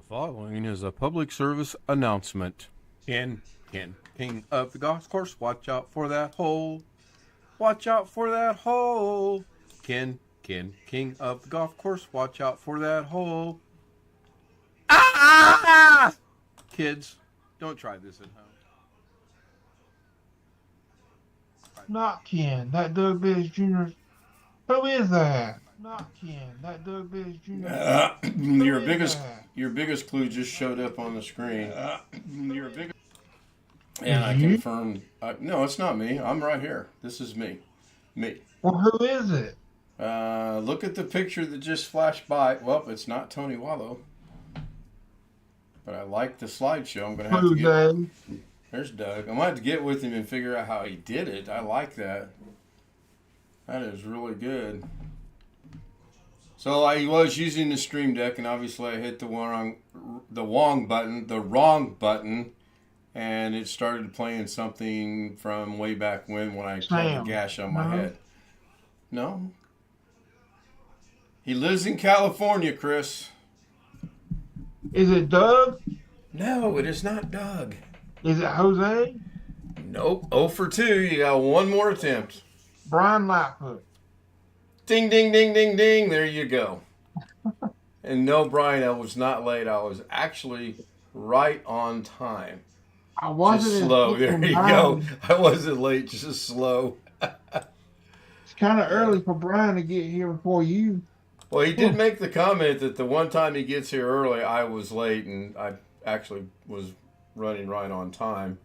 Following is a public service announcement. King of the golf course, watch out for that hole. Watch out for that hole. King of the golf course, watch out for that hole. Ah! Kids, don't try this at home. Not Ken, that Doug Billis Jr. Who is that? Not Ken, that Doug Billis Jr. Your biggest clue just showed up on the screen. And I confirmed. No, it's not me. I'm right here. This is me. Me. Well, who is it? Look at the picture that just flashed by. Well, it's not Tony Wallow. But I like the slideshow. I'm going to have to get... There's Doug. I'm going to have to get with him and figure out how he did it. I like that. That is really good. So I was using the Stream Deck, and obviously I hit the wrong button, and it started playing something from way back when I had the gash on my head. No. He lives in California, Chris. Is it Doug? No, it is not Doug. Is it Jose? Nope. 0 for 2. You got one more attempt. Brian Lightfoot. Ding, ding, ding, ding, ding. There you go. And no, Brian, I was not late. I was actually right on time. I wasn't just slow. There you go. I wasn't late, just slow. It's kind of early for Brian to get here before you. Well, he did make the comment that the one time he gets here early, I was late, and I actually was running right on time.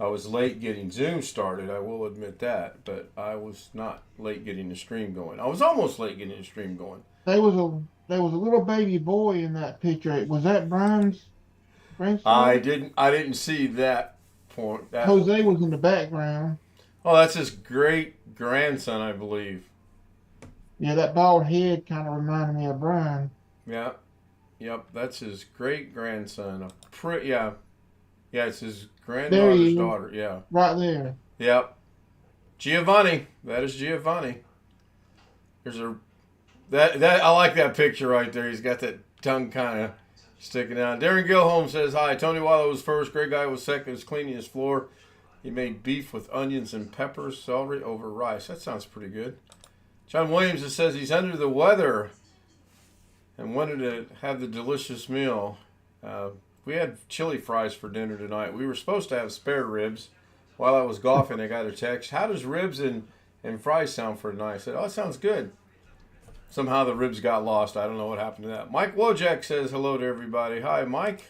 I was late getting Zoom started, I will admit that, but I was not late getting the stream going. I was almost late getting the stream going. There was a little baby boy in that picture. Was that Brian's grandson? I didn't see that point. Jose was in the background. Oh, that's his great grandson, I believe. Yeah, that bald head kind of reminded me of Brian. Yeah. Yep, that's his great grandson. Yeah, it's his granddaughter's daughter. Yeah. Right there. Yep. Giovanni. That is Giovanni. There's that I like that picture right there. He's got that tongue kind of sticking out. Darren Gilholm says, hi. Tony Wallow was first. Great guy was second. Was cleaning his floor. He made beef with onions and peppers, celery over rice. That sounds pretty good. John Williams says he's under the weather and wanted to have the delicious meal. We had chili fries for dinner tonight. We were supposed to have spare ribs. While I was golfing, I got a text, how does ribs and fries sound for tonight? I said, oh, it sounds good. Somehow the ribs got lost. I don't know what happened to that. Mike Wojak says hello to everybody. Hi, Mike.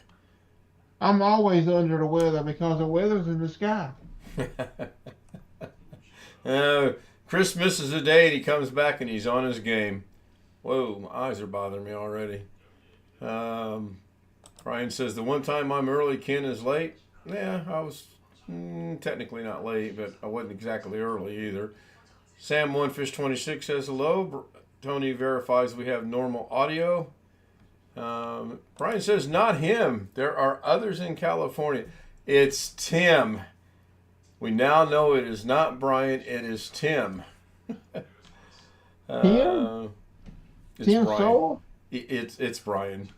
I'm always under the weather because the weather's in the sky. Chris misses a day and he comes back and he's on his game. Whoa, my eyes are bothering me already. Brian says, the one time I'm early, Ken is late. Yeah, I was technically not late, but I wasn't exactly early either. Sam Onefish26 says hello. Tony verifies we have normal audio. Brian says, not him. There are others in California. It's Tim. We now know it is not Brian, it is Tim. Tim? It's Tim Brian. Soul? It's Brian.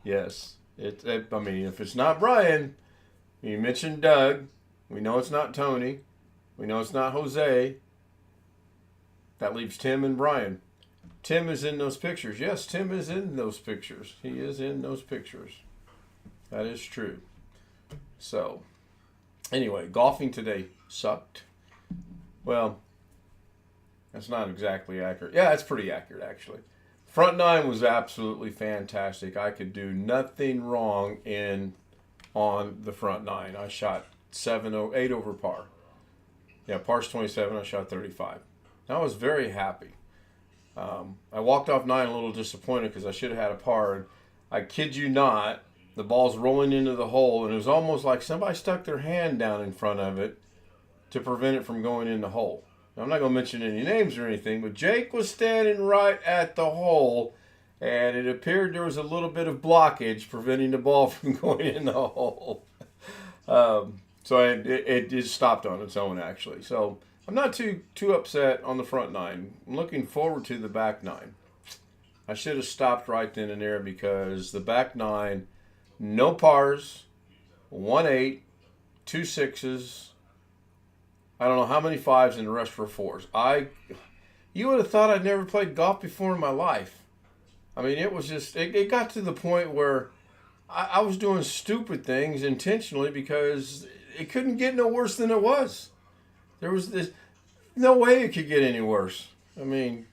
Yes. I mean, if it's not Brian, you mentioned Doug. We know it's not Tony. We know it's not Jose. That leaves Tim and Brian. Tim is in those pictures. Yes, Tim is in those pictures. He is in those pictures. That is true. So, anyway, golfing today sucked. Well, that's not exactly accurate. Yeah, it's pretty accurate, actually. Front nine was absolutely fantastic. I could do nothing wrong on the front nine. I shot 8 over par. Yeah, par's 27. I shot 35. I was very happy. I walked off 9 a little disappointed because I should have had a par. And I kid you not, the ball's rolling into the hole, and it was almost like somebody stuck their hand down in front of it to prevent it from going in the hole. Now, I'm not going to mention any names or anything, but Jake was standing right at the hole, and it appeared there was a little bit of blockage preventing the ball from going in the hole. So it just stopped on its own, actually. So I'm not too upset on the front nine. I'm looking forward to the back nine. I should have stopped right then and there because the back nine, no pars, 1 8, 2 6s. I don't know how many 5s, and the rest were 4s. You would have thought I'd never played golf before in my life. I mean, it was just, it got to the point where I was doing stupid things intentionally because it couldn't get no worse than it was. There was no way it could get any worse. I mean,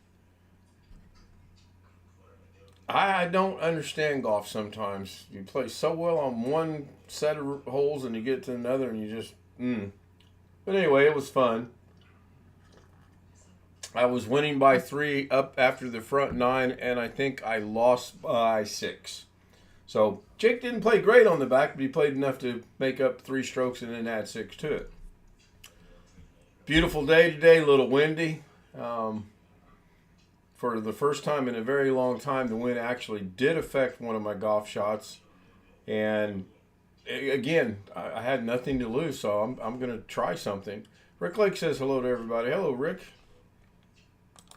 I don't understand golf sometimes. You play so well on one set of holes and you get to another and you just, But anyway, it was fun. I was winning by 3 up after the front 9, and I think I lost by 6. So Jake didn't play great on the back, but he played enough to make up 3 strokes and then add 6 to it. Beautiful day today, a little windy. For the first time in a very long time, the wind actually did affect one of my golf shots. And again, I had nothing to lose, so I'm going to try something. Rick Lake says hello to everybody. Hello, Rick.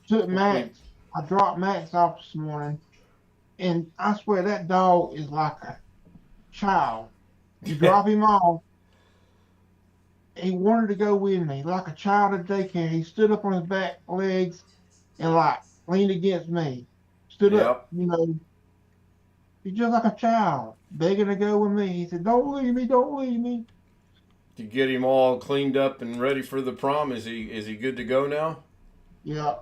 Took Max. I dropped Max off this morning, and I swear that dog is like a child. You drop him off, he wanted to go with me like a child at daycare. He stood up on his back legs and like leaned against me. Stood up, he's just like a child, begging to go with me. He said, "Don't leave me, don't leave me." To get him all cleaned up and ready for the prom. Is he good to go now? Yeah.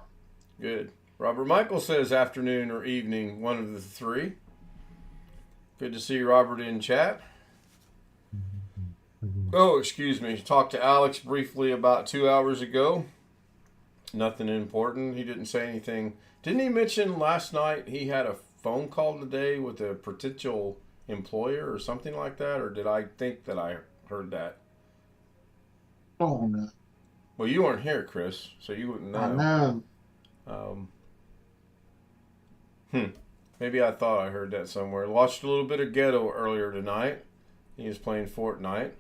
Good. Robert Michael says afternoon or evening, one of the 3. Good to see Robert in chat. Oh, excuse me. Talked to Alex briefly about 2 hours ago. Nothing important. He didn't say anything. Didn't he mention last night he had a phone call today with a potential employer or something like that? Or did I think that I heard that? Oh, no. Well, you weren't here, Chris, so you wouldn't know. I know. Maybe I thought I heard that somewhere. Watched a little bit of Ghetto earlier tonight. He was playing Fortnite.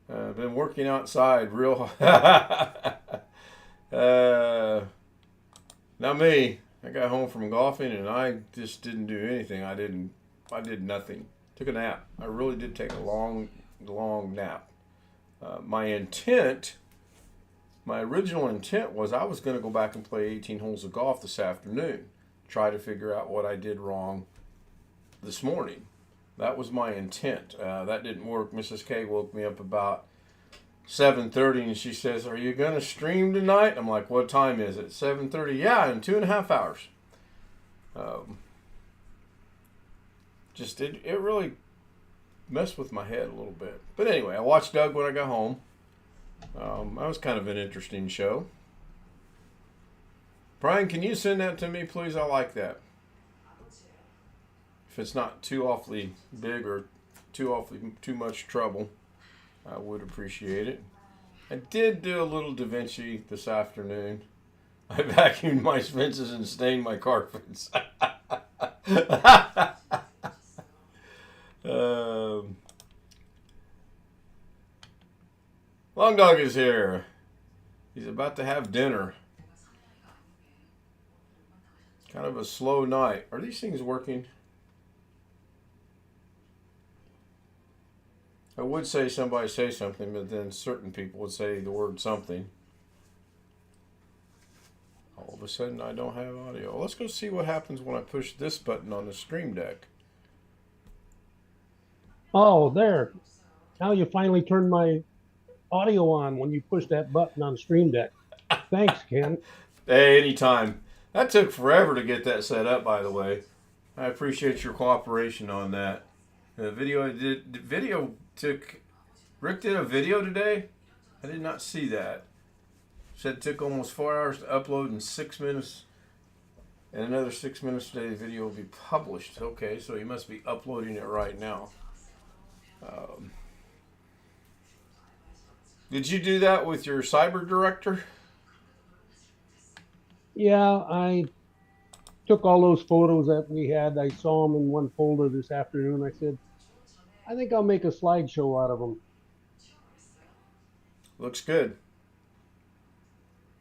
Been working outside real Not me. I got home from golfing and I just didn't do anything. I did nothing. Took a nap. I really did take a long nap. My original intent was I was going to go back and play 18 holes of golf this afternoon. Try to figure out what I did wrong this morning. That was my intent. That didn't work. Mrs. K woke me up about 7:30 and she says, "Are you going to stream tonight?" I'm like, "What time is it?" 7:30. Yeah, in 2.5 hours. It really messed with my head a little bit. But anyway, I watched Doug when I got home. That was kind of an interesting show. Brian, can you send that to me, please? I like that. If it's not too awfully big or too much trouble, I would appreciate it. I did do a little Da Vinci this afternoon. I vacuumed my fences and stained my carpets. Long Dog is here. He's about to have dinner. Kind of a slow night. Are these things working? I would say somebody say something, but then certain people would say the word something. All of a sudden, I don't have audio. Let's go see what happens when I push this button on the Stream Deck. Oh, there. Now you finally turned my audio on when you push that button on Stream Deck. Thanks, Ken. Hey, anytime. That took forever to get that set up, by the way. I appreciate your cooperation on that. The video Rick did a video today? I did not see that. Said it took almost 4 hours to upload and 6 minutes. And another 6 minutes today the video will be published. Okay, so he must be uploading it right now. Did you do that with your cyber director? Yeah, I took all those photos that we had. I saw them in one folder this afternoon. I said, I think I'll make a slideshow out of them. Looks good.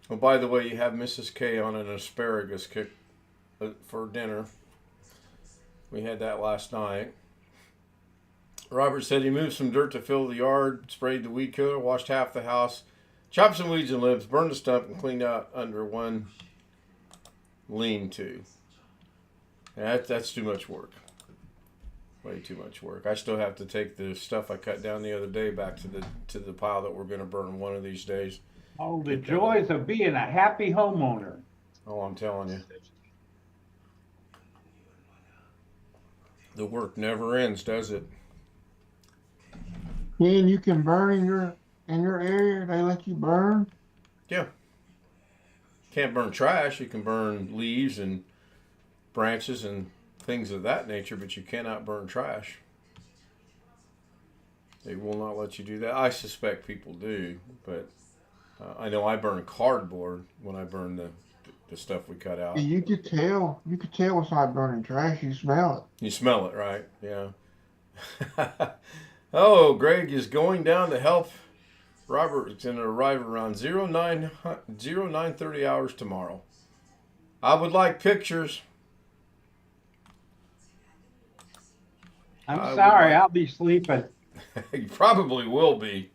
Oh, by the way, you have Mrs. K on an asparagus kick for dinner. We had that last night. Robert said he moved some dirt to fill the yard, sprayed the weed killer, washed half the house, chopped some weeds and limbs, burned the stump, and cleaned out under one lean-to. That's too much work. Way too much work. I still have to take the stuff I cut down the other day back to the pile that we're going to burn one of these days. Oh, the joys of being a happy homeowner. Oh, I'm telling you. The work never ends, does it? Ken, you can burn in your area. They let you burn. Yeah. Can't burn trash. You can burn leaves and branches and things of that nature, but you cannot burn trash. They will not let you do that. I suspect people do, but I know I burn cardboard when I burn the stuff we cut out. You could tell. You could tell it's not burning trash. You smell it. You smell it, right? Yeah. Oh, Greg is going down to help. Robert is going to arrive around 0930 hours tomorrow. I would like pictures. I'm sorry, I'll be sleeping. You probably will be.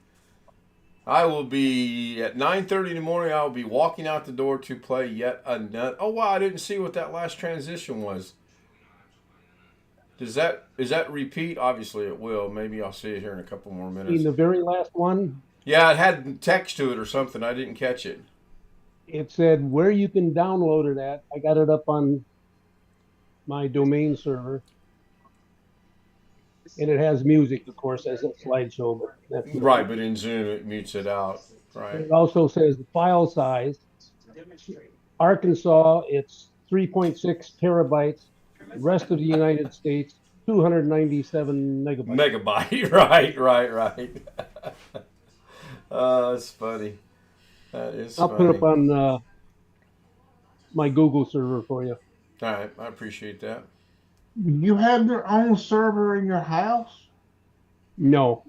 I will be at 9:30 in the morning. I will be walking out the door to play yet another. Oh wow! I didn't see what that last transition was. Is that repeat? Obviously it will. Maybe I'll see it here in a couple more minutes. In the very last one, Yeah, it had text to it or something. I didn't catch it. it said where you can download it at. I got it up on my domain server. And it has music, of course, as a slideshow. But that's Right, but in Zoom it mutes it out. Right. It also says the file size. Arkansas, it's 3.6 terabytes. The rest of the United States, 297 megabytes. Megabyte. Right. That's funny. That is I'll funny. put it up on my Google server for you. All right, I appreciate that. You have your own server in your house? No,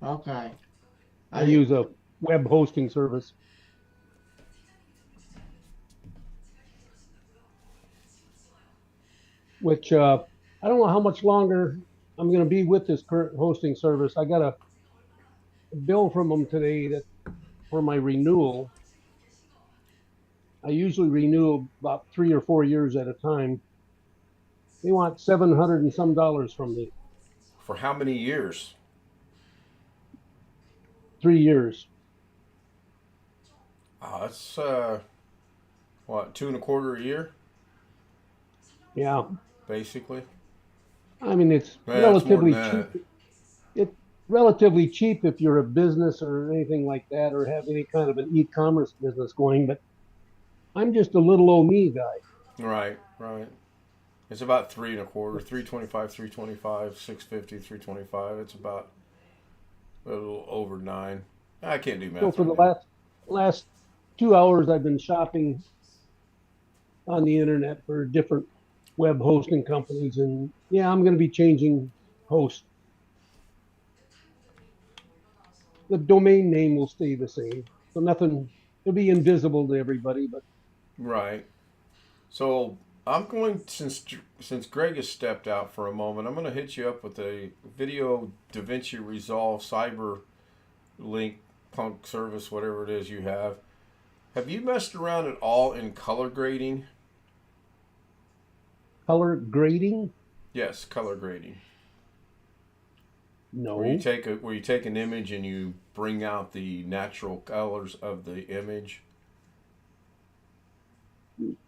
Okay. I use a web hosting service. Which I don't know how much longer I'm going to be with this current hosting service. I got a bill from them today that for my renewal. I usually renew about 3 or 4 years at a time. They want $700 and some from me. For how many years? 3 years. Oh, that's what, 2.25 a year, Yeah. basically. I mean, it's Yeah, it's more relatively than that. cheap. It's relatively cheap if you're a business or anything like that, or have any kind of an e-commerce business going. But I'm just a little old me guy. Right. It's about 3.25, 325, 325, 650, 325. It's about a little over 9. I can't do math. So for the right last 2 hours, I've been shopping on the internet for different web hosting companies, and yeah, I'm going to be changing host. The domain name will stay the same, so nothing. It'll be invisible to everybody, but. Right. So I'm going, since Greg has stepped out for a moment, I'm going to hit you up with a video DaVinci Resolve Cyber Link Punk service, whatever it is you have. Have you messed around at all in color grading? Color grading? Yes, color grading. No. Where you take an image and you bring out the natural colors of the image.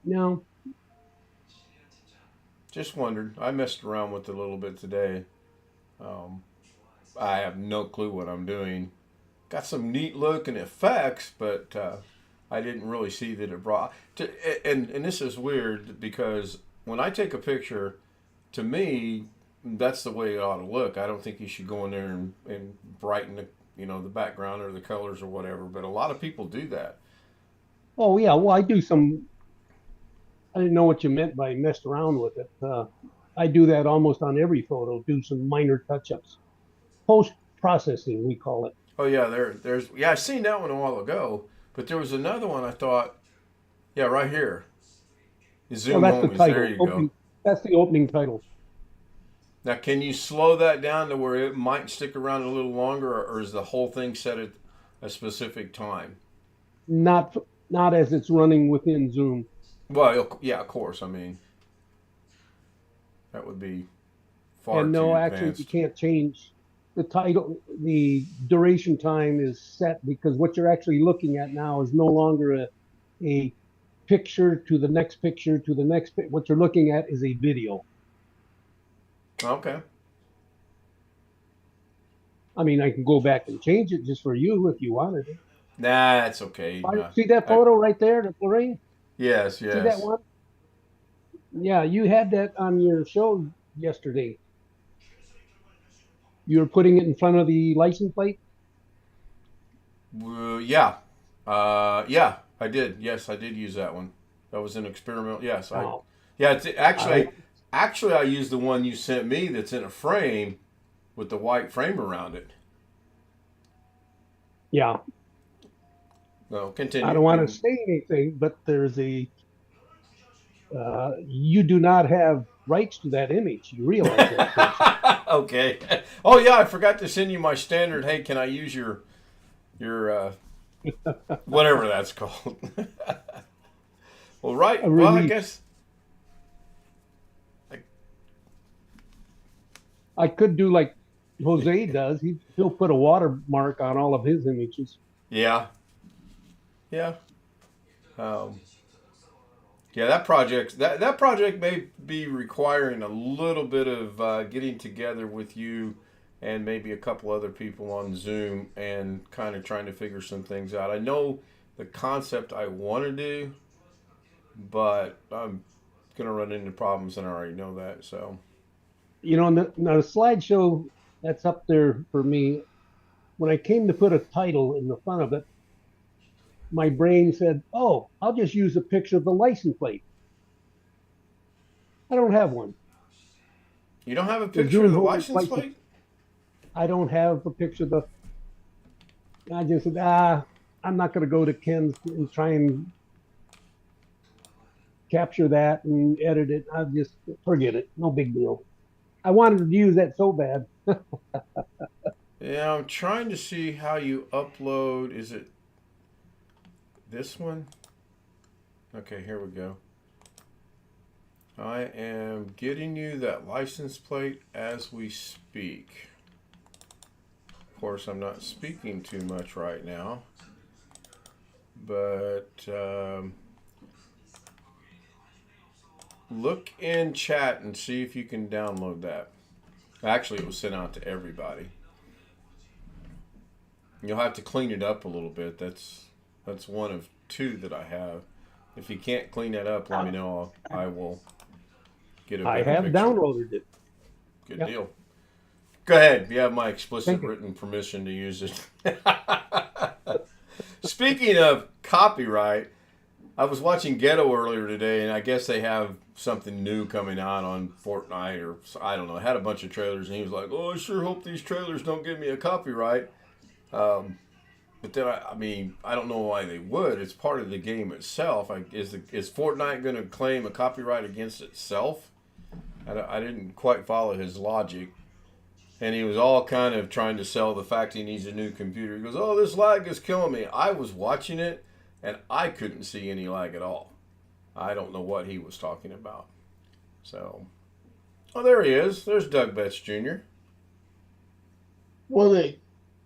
No. Just wondered. I messed around with it a little bit today. I have no clue what I'm doing. Got some neat looking effects, but I didn't really see that it brought. And this is weird because when I take a picture, to me, that's the way it ought to look. I don't think you should go in there and brighten the background or the colors or whatever. But a lot of people do that. Oh yeah. Well, I do some. I didn't know what you meant by messed around with it. I do that almost on every photo. Do some minor touch-ups. Post processing, we call it. Oh yeah, there's I seen that one a while ago, but there was another one I thought, yeah, right here. You zoom Well, that's home. the title. There you go. That's the opening title. Now, can you slow that down to where it might stick around a little longer, or is the whole thing set at a specific time? Not as it's running within Zoom. Well, yeah, of course. I mean, that would be far And too no, actually, you advanced. can't change the title. The duration time is set because what you're actually looking at now is no longer a picture to the next picture to the next. What you're looking at is a video. Okay. I mean, I can go back and change it just for you if you wanted it. Nah, that's okay. See that photo right there, Lorraine? Yes, See that yes. one? Yeah, you had that on your show yesterday. You were putting it in front of the license plate? Yeah. Yeah, I did. Yes, I did use that one. That was an experimental. Yes, Oh, Yeah, it's I, actually I used the one you sent me that's in a frame with the white frame around it. yeah. No, I continue. don't want to say anything, but there's you do not have rights to that image. You realize that, don't you? Okay. Oh yeah, I forgot to send you my standard. Hey, can I use your whatever that's called? Well, right. A Well, I release. guess. I could do like Jose does. He'll put a watermark on all of his images. Yeah. Yeah. Um, yeah. That project may be requiring a little bit of getting together with you and maybe a couple other people on Zoom and kind of trying to figure some things out. I know the concept I want to do, but I'm gonna run into problems, and I already know that. So. Now the slideshow that's up there for me. When I came to put a title in the front of it, my brain said, "Oh, I'll just use a picture of the license plate." I don't have one. You don't have a The picture of Zoom the holder's license license. plate? I don't have a picture of the. I just said, I'm not going to go to Ken's and try and capture that and edit it. I just forget it. No big deal. I wanted to use that so bad. Yeah, I'm trying to see how you upload. Is it this one? Okay, here we go. I am getting you that license plate as we speak. Of course, I'm not speaking too much right now, but look in chat and see if you can download that. Actually, it was sent out to everybody. You'll have to clean it up a little bit. That's one of two that I have. If you can't clean that up, let me know. I will get a better I have picture. downloaded it. Good Yep. deal. Go ahead. You have my explicit Thank you. written permission to use it. Speaking of copyright, I was watching Ghetto earlier today, and I guess they have something new coming out on Fortnite, or I don't know. It had a bunch of trailers, and he was like, "Oh, I sure hope these trailers don't give me a copyright." But then, I mean, I don't know why they would. It's part of the game itself. Is Fortnite going to claim a copyright against itself? I didn't quite follow his logic. And he was all kind of trying to sell the fact he needs a new computer. He goes, "Oh, this lag is killing me." I was watching it, and I couldn't see any lag at all. I don't know what he was talking about. So, oh, there he is. There's Doug Betts Jr. Well,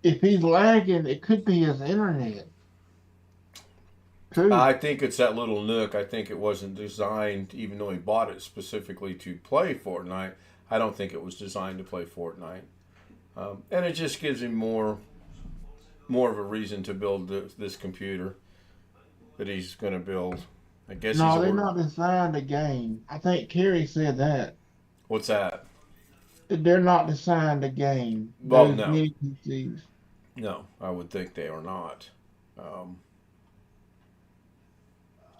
if he's lagging, it could be his internet. Too. I think it's that little nook. I think it wasn't designed, even though he bought it specifically to play Fortnite. I don't think it was designed to play Fortnite. And it just gives him more of a reason to build this computer that he's going to build. I guess No, they're not designed a game. I think Kerry said that. What's that? They're not designed a game. Well, Those no. mini PCs. No, I would think they are not.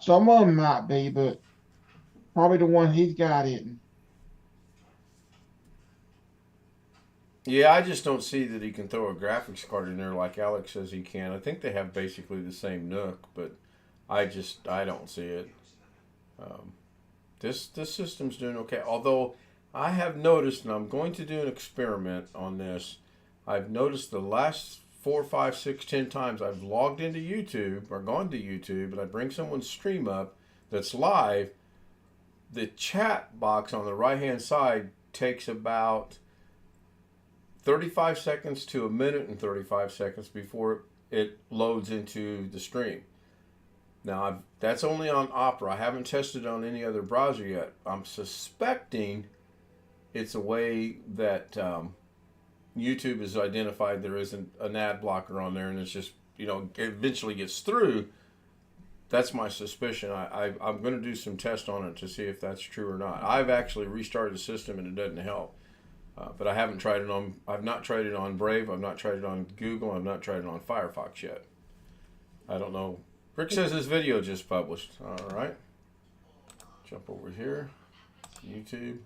Some of them might be, but probably the one he's got isn't. Yeah, I just don't see that he can throw a graphics card in there like Alex says he can. I think they have basically the same nook, but I don't see it. This system's doing okay. Although I have noticed, and I'm going to do an experiment on this. I've noticed the last 4, 5, 6, 10 times I've logged into YouTube or gone to YouTube and I bring someone's stream up that's live, the chat box on the right-hand side takes about 35 seconds to a minute and 35 seconds before it loads into the stream. Now, that's only on Opera. I haven't tested it on any other browser yet. I'm suspecting it's a way that YouTube has identified there isn't an ad blocker on there, and it's just, eventually gets through. That's my suspicion. I'm going to do some tests on it to see if that's true or not. I've actually restarted the system, and it doesn't help. But I haven't tried it on, I've not tried it on Brave. I've not tried it on Google. I've not tried it on Firefox yet. I don't know. Rick says his video just published. All right. Jump over here. YouTube.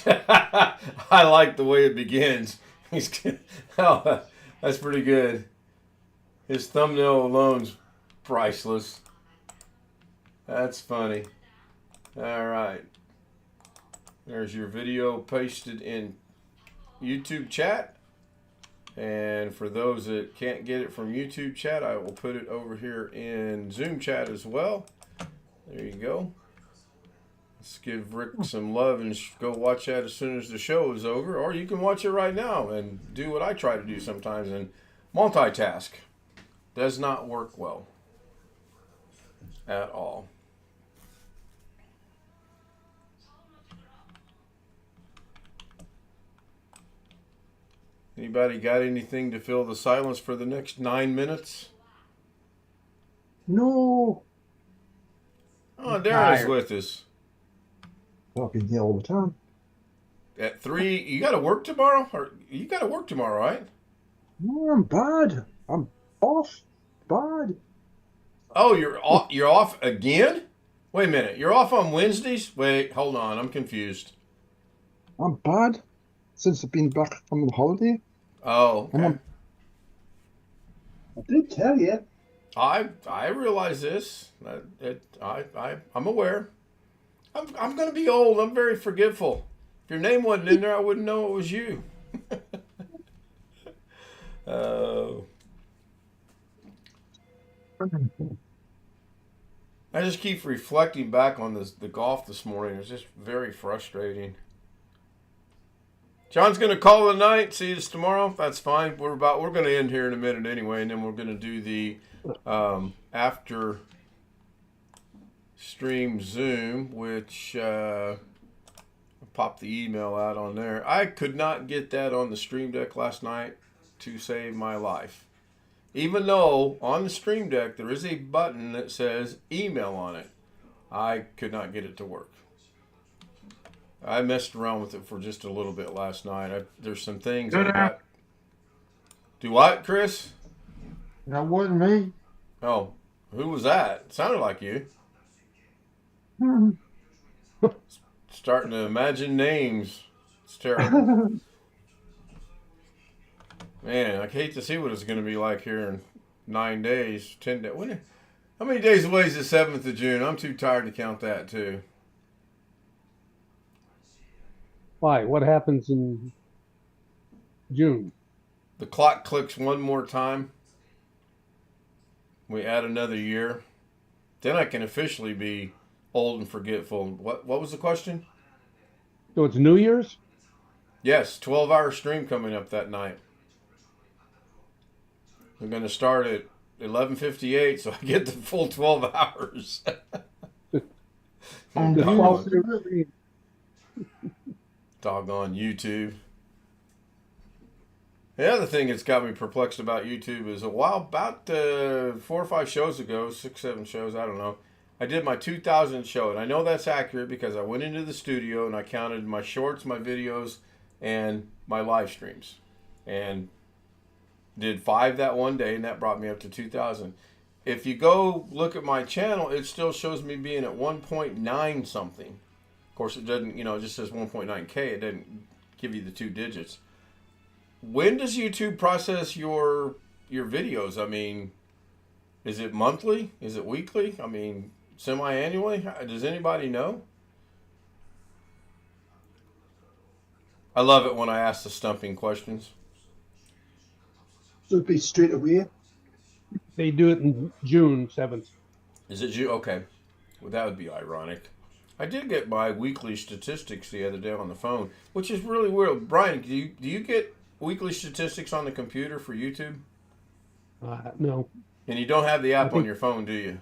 I like the way it begins. Oh, that's pretty good. His thumbnail alone's priceless. That's funny. All right. There's your video pasted in YouTube chat. And for those that can't get it from YouTube chat, I will put it over here in Zoom chat as well. There you go. Let's give Rick some love and go watch that as soon as the show is over. Or you can watch it right now and do what I try to do sometimes and multitask. Does not work well at all. Anybody got anything to fill the silence for the next 9 minutes? No. Oh, Darren's with us. Talking here all the time. At 3, you got to work tomorrow? Or you got to work tomorrow, right? No, I'm bad. I'm off. Bad. Oh, you're off again? Wait a minute. You're off on Wednesdays? Wait, hold on. I'm confused. I'm bad since I've been back from the holiday. Oh, okay. I did tell you. I realize this. I'm aware. I'm going to be old. I'm very forgetful. If your name wasn't in there, I wouldn't know it was you. I just keep reflecting back on the golf this morning. It's just very frustrating. John's going to call it a night. See us tomorrow. That's fine. We're going to end here in a minute anyway, and then we're going to do the after stream Zoom, which pop the email out on there. I could not get that on the Stream Deck last night to save my life. Even though on the Stream Deck there is a button that says email on it, I could not get it to work. I messed around with it for just a little bit last night. There's some things I got. Do what, Chris? That wasn't me. Oh, who was that? It sounded like you. Starting to imagine names. It's terrible. Man, I hate to see what it's going to be like here in 9 days, 10 days. How many days away is the 7th of June? I'm too tired to count that, too. Why? What happens in June? The clock clicks one more time. We add another year. Then I can officially be old and forgetful. What was the question? So it's New Year's? Yes, 12-hour stream coming up that night. We're going to start at 11:58, so I get the full 12 hours. Doggone YouTube. The other thing that's got me perplexed about YouTube is about 4 or 5 shows ago, 6, 7 shows, I don't know, I did my 2000 show. And I know that's accurate because I went into the studio and I counted my shorts, my videos, and my live streams. And did 5 that one day, and that brought me up to 2000. If you go look at my channel, it still shows me being at 1.9 something. Of course, it doesn't, it just says 1.9K. It doesn't give you the 2 digits. When does YouTube process your videos? I mean, is it monthly? Is it weekly? I mean, semi-annually? Does anybody know? I love it when I ask the stumping questions. So it'd be straight away. They do it in June 7th. Is it you? Okay. Well, that would be ironic. I did get my weekly statistics the other day on the phone, which is really weird. Brian, do you get weekly statistics on the computer for YouTube? No. And you don't have the app on your phone, do you?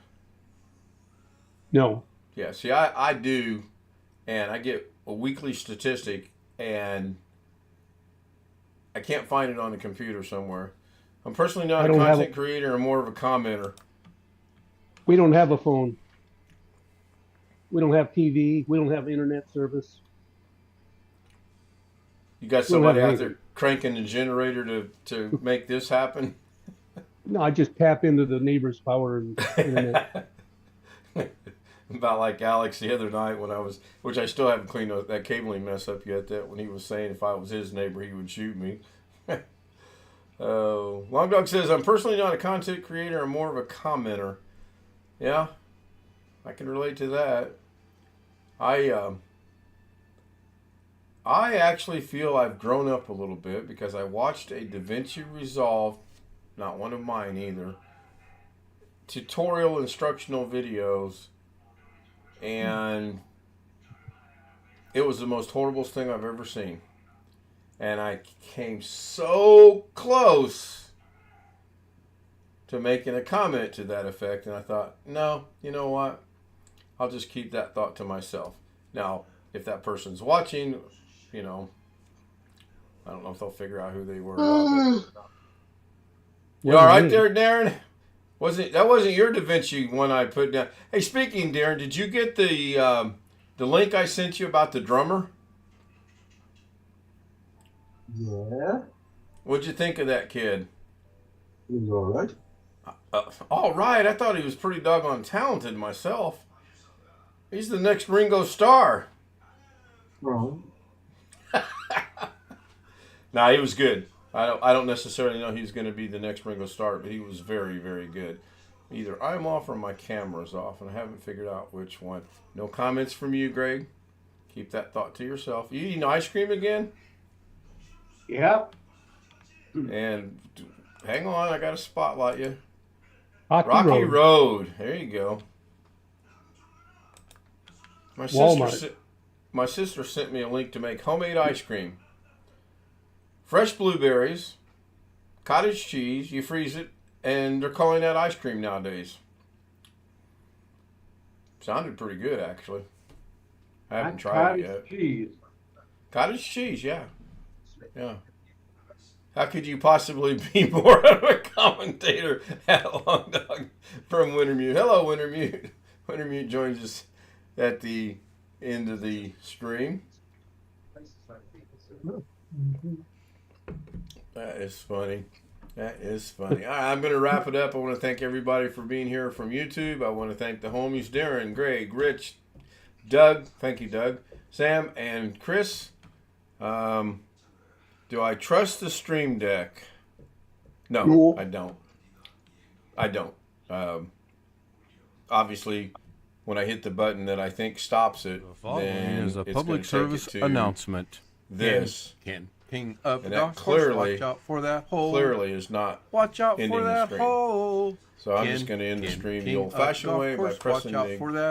No. Yeah, see, I do, and I get a weekly statistic, and I can't find it on the computer somewhere. I'm personally not a content creator. I'm more of a commenter. We don't have a phone. We don't have TV. We don't have internet service. You got somebody out there cranking the generator to make this happen? No, I just tap into the neighbor's power and internet. About like Alex the other night when which I still haven't cleaned that cabling mess up yet, that when he was saying if I was his neighbor, he would shoot me. Long Dog says, I'm personally not a content creator. I'm more of a commenter. Yeah, I can relate to that. I actually feel I've grown up a little bit because I watched a DaVinci Resolve, not one of mine either, tutorial instructional videos, and it was the most horrible thing I've ever seen. And I came so close to making a comment to that effect, and I thought, no, you know what? I'll just keep that thought to myself. Now, if that person's watching, I don't know if they'll figure out who they were. You all right there, Darren? That wasn't your DaVinci one I put down. Hey, speaking, Darren, did you get the link I sent you about the drummer? Yeah. What'd you think of that kid? He was all right. All right. I thought he was pretty doggone talented myself. He's the next Ringo Starr. Wrong. Nah, he was good. I don't necessarily know he's going to be the next Ringo Starr, but he was very, very good. Either I'm off or my camera's off, and I haven't figured out which one. No comments from you, Greg. Keep that thought to yourself. You eating ice cream again? Yep. And hang on, I got to spotlight you. Rocky Road. There you go. My sister sent me a link to make homemade ice cream. Fresh blueberries, cottage cheese, you freeze it, and they're calling that ice cream nowadays. Sounded pretty good, actually. I haven't tried it yet. Cheese. Cottage cheese, yeah. Yeah. How could you possibly be more of a commentator at Long Dog from Wintermute? Hello, Wintermute. Wintermute joins us at the end of the stream. That is funny. That is funny. All right, I'm going to wrap it up. I want to thank everybody for being here from YouTube. I want to thank the homies, Darren, Greg, Rich, Doug. Thank you, Doug. Sam and Chris. Do I trust the Stream Deck? No, I don't. I don't. Obviously, when I hit the button that I think stops it, then is a it's public service announcement. This King of and the that Gospel. Watch out for that hole. clearly is not. Watch out ending for the that stream. hole. So I'm just going to end the stream the old-fashioned way by pressing watch out the for that